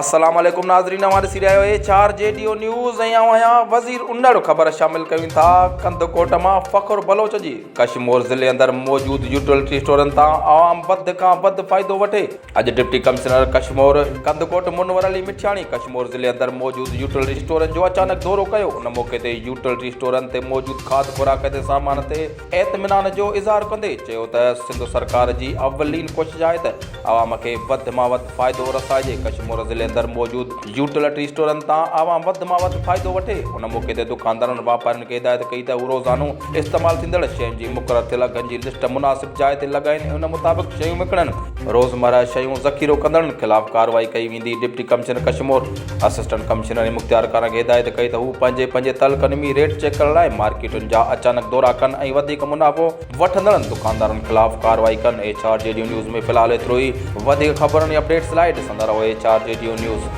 अस्सलाम वालेकुम नाज़रीन, हमारे सीरिया चार जेडीओ न्यूज़ ऐं आहियां वज़ीर उन्नड़। ख़बर शामिल कयूं था कंदकोट मां फ़खुर बलोच जी। कशमोर ज़िले अंदर मौजूद यूटिलिटी स्टोरनि तां आवाम वधि खां वधि फ़ाइदो वठे। अॼु डिप्टी कमिश्नर कशमोर कंदकोट मुनवर अली मिठियाणी कशमोर ज़िले अंदर मौजूद यूटिलिटी स्टोरनि जो अचानक दौरो कयो। उन मौक़े ते यूटिलिटी स्टोरनि ते मौजूद खाद खुराक जे सामान ते एतमिनान जो इज़हार कंदे चयो त सिंध सरकार जी अवलीन कोशिश आहे त आवाम खे वधि मां वधि फ़ाइदो रसाइजे। कशमोर ज़िले अंदर मौजूद यूटिलिटी स्टोरनि तां आवाम वधि मां वधि फ़ाइदो वठे। उन मौक़े ते दुकानदारनि वापारियुनि खे हिदायत कई त हू रोज़ानो इस्तेमालु थींदड़ शयुनि जी मुक़ररु थियल अघनि जी लिस्ट मुनासिब जाइ ते लॻाइनि ऐं उन मुताबिक़ शयूं विकिणनि। रोज़मर्रा शयूं ज़ख़ीरो कंदड़नि ख़िलाफ़ कार्रवाई कई वेंदी। Deputy commissioner Kashmore assistant commissioner Mukhtiar Khan खे हिदायत कई त हू पंहिंजे तलक़नमी रेट चेक करण लाइ मार्केटुनि जा अचानक दौरा कनि ऐं वधीक मुनाफ़ो वठंदड़नि दुकानदारनि ख़िलाफ़ कार्रवाई कनि। चार जेडीओ न्यूज़ में फ़िलहालु एतिरो ई। वधीक ख़बरुनि ऐं अपडेट्स लाइ ॾिसंदा रहो चार जेडीओ न्यूज़।